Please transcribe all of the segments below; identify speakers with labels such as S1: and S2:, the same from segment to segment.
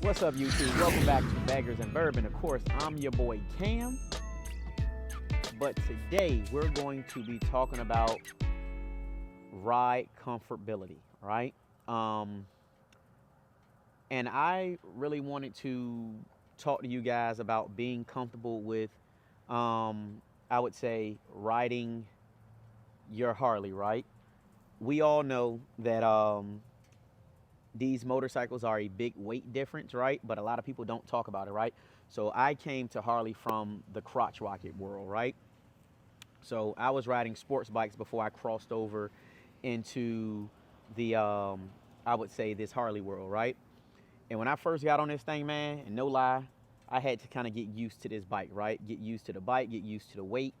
S1: What's up, YouTube? Welcome back to Baggers and Bourbon. Of course, I'm your boy Cam. But today we're going to be talking about ride comfortability, right? And I really wanted to talk to you guys about being comfortable with, I would say, riding your Harley, right? We all know that these motorcycles are a big weight difference, right? But a lot of people don't talk about it, right? So I came to Harley from the crotch rocket world, right? So I was riding sports bikes before I crossed over into the, I would say, this Harley world, right? And when I first got on this thing, man, and no lie, I had to kind of get used to this bike, right? Get used to the bike, get used to the weight,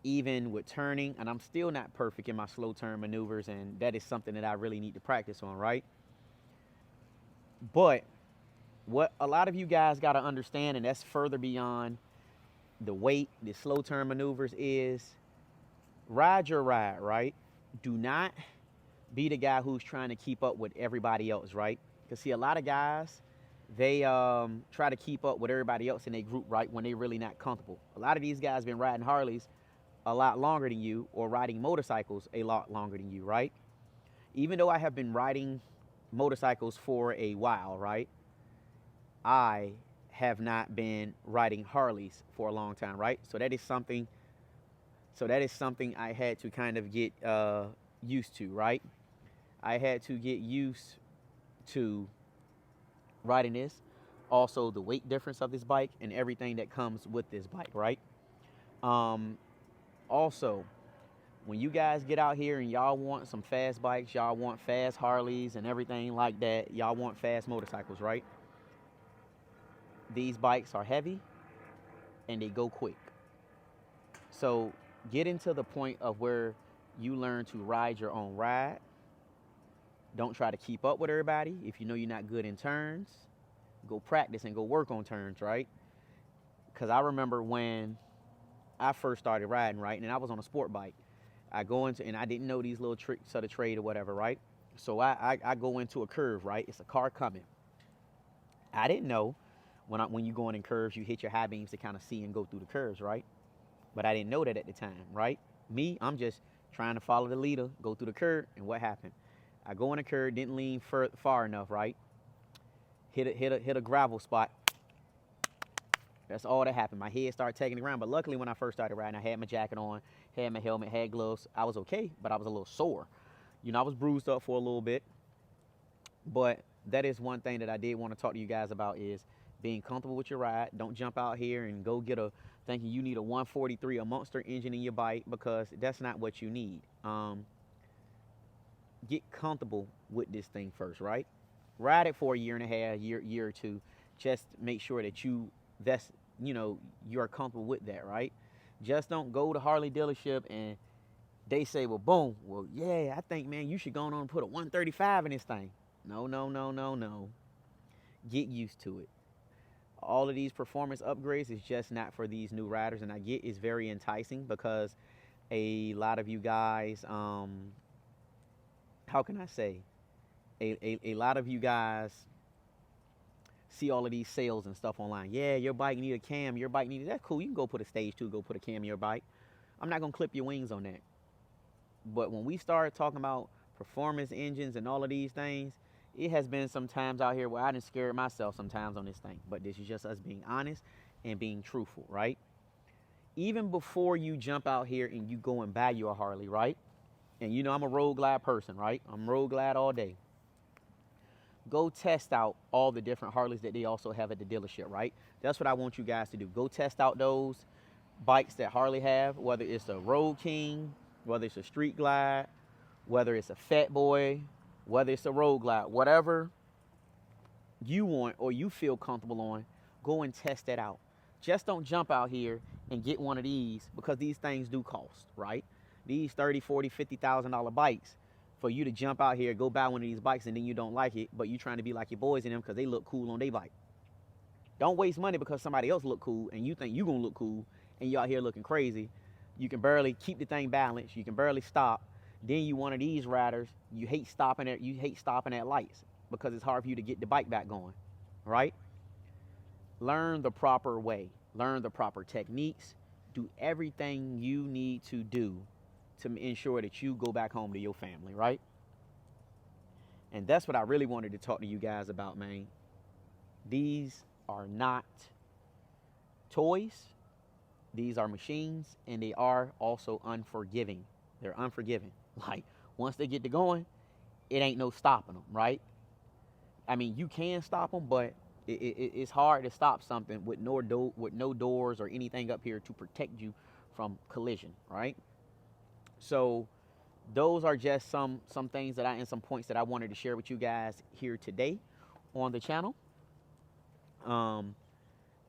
S1: even with turning. And I'm still not perfect in my slow turn maneuvers, and that is something that I really need to practice on, right? But what a lot of you guys got to understand, and that's further beyond the weight, the slow turn maneuvers, is ride your ride, right? Do not be the guy who's trying to keep up with everybody else, right? Because see, a lot of guys, they try to keep up with everybody else in their group, right, when they're really not comfortable. A lot of these guys been riding Harleys a lot longer than you, or riding motorcycles a lot longer than you, right? Even though I have been riding motorcycles for a while, right? I have not been riding Harleys for a long time, right? So that is something. So that is something I had to kind of get used to, right? I had to get used to riding this. Also, the weight difference of this bike and everything that comes with this bike, right? Also, when you guys get out here and y'all want some fast bikes, y'all want fast Harleys and everything like that, y'all want fast motorcycles, right? These bikes are heavy and they go quick. So get into the point of where you learn to ride your own ride. Don't try to keep up with everybody. If you know you're not good in turns, go practice and go work on turns, right? Because I remember when I first started riding, right, and I was on a sport bike. I go into, and I didn't know these little tricks of the trade or whatever, right? So I go into a curve, right? It's a car coming. I didn't know when you going in curves, you hit your high beams to kind of see and go through the curves, right? But I didn't know that at the time, right? Me, I'm just trying to follow the leader, go through the curve, and what happened? I go in a curve, didn't lean far enough, right? Hit a gravel spot. That's all that happened. My head started taking the ground. But luckily, when I first started riding, I had my jacket on, had my helmet, had gloves. I was okay, but I was a little sore. You know, I was bruised up for a little bit. But that is one thing that I did want to talk to you guys about is being comfortable with your ride. Don't jump out here and go get thinking you need a 143, a monster engine in your bike, because that's not what you need. Get comfortable with this thing first, right? Ride it for a year and a half, year or two. Just make sure that you're comfortable with that, right? Just don't go to Harley dealership and they say, well, boom, well, yeah, I think, man, you should go on and put a 135 in this thing. No, no, no, no, no. Get used to it. All of these performance upgrades is just not for these new riders, and I get it's very enticing because a lot of you guys, how can I say, a lot of you guys see all of these sales and stuff online. Yeah, your bike need a cam, your bike need that's cool. You can go put a stage 2, go put a cam in your bike. I'm not gonna clip your wings on that. But when we start talking about performance engines and all of these things, it has been some times out here where I done scared myself sometimes on this thing. But this is just us being honest and being truthful, right? Even before you jump out here and you go and buy your Harley, right? And you know I'm a road glide person, right? I'm road glide all day. Go test out all the different Harleys that they also have at the dealership, right? That's what I want you guys to do. Go test out those bikes that Harley have, whether it's a Road King, whether it's a Street Glide, whether it's a Fat Boy, whether it's a Road Glide, whatever you want or you feel comfortable on, go and test that out. Just don't jump out here and get one of these, because these things do cost, right? These $30,000, $40,000, $50,000 bikes, for you to jump out here, go buy one of these bikes, and then you don't like it, but you trying to be like your boys in them because they look cool on their bike. Don't waste money because somebody else look cool and you think you gonna look cool and you out here looking crazy. You can barely keep the thing balanced. You can barely stop. Then you one of these riders, you hate stopping at lights because it's hard for you to get the bike back going. right? Learn the proper way, learn the proper techniques, do everything you need to do to ensure that you go back home to your family, right? And that's what I really wanted to talk to you guys about, man. These are not toys, these are machines, and they are also unforgiving. They're unforgiving. Like, once they get to going, it ain't no stopping them, right? I mean, you can stop them, but it's hard to stop something with no doors or anything up here to protect you from collision, right? So those are just some things that and some points that I wanted to share with you guys here today on the channel.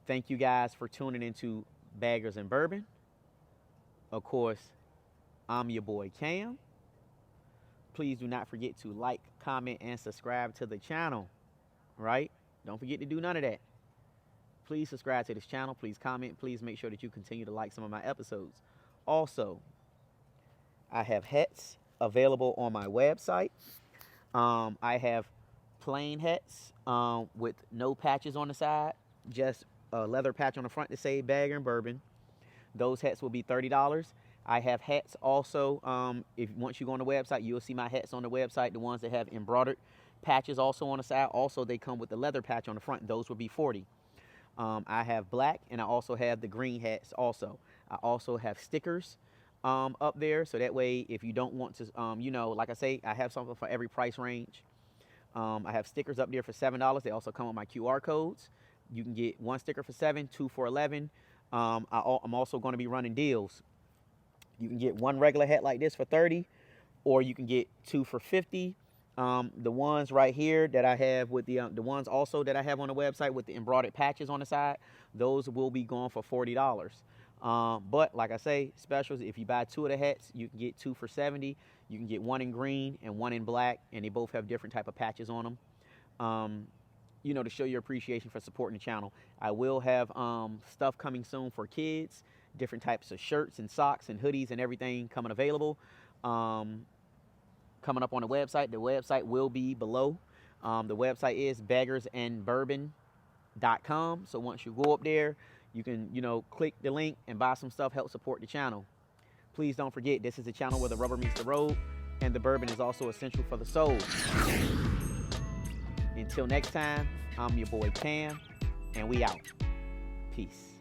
S1: Thank you guys for tuning into Baggers and Bourbon. Of course, I'm your boy Cam. Please do not forget to like, comment, and subscribe to the channel, right? Don't forget to do none of that. Please subscribe to this channel. Please comment. Please make sure that you continue to like some of my episodes. Also, I have hats available on my website. I have plain hats with no patches on the side, just a leather patch on the front to say Bagger and Bourbon. Those hats will be $30. I have hats also. If once you go on the website, you'll see my hats on the website. The ones that have embroidered patches also on the side. Also, they come with the leather patch on the front. Those will be $40. I have black, and I also have the green hats also. I also have stickers up there, so that way if you don't want to, you know, like I say, I have something for every price range. I have stickers up there for $7. They also come with my QR codes. You can get one sticker for $7, two for $11. I'm also going to be running deals. You can get one regular hat like this for $30, or you can get two for $50. The ones right here that I have with the ones also that I have on the website with the embroidered patches on the side, those will be going for $40. But like I say, specials, if you buy two of the hats, you can get two for $70. You can get one in green and one in black, and they both have different type of patches on them. You know, to show your appreciation for supporting the channel. I will have stuff coming soon for kids, different types of shirts and socks and hoodies and everything coming available. Coming up on the website. The website will be below. The website is baggersandbourbon.com. So once you go up there, you can, you know, click the link and buy some stuff, help support the channel. Please don't forget, this is a channel where the rubber meets the road, and the bourbon is also essential for the soul. Until next time, I'm your boy Cam, and we out. Peace.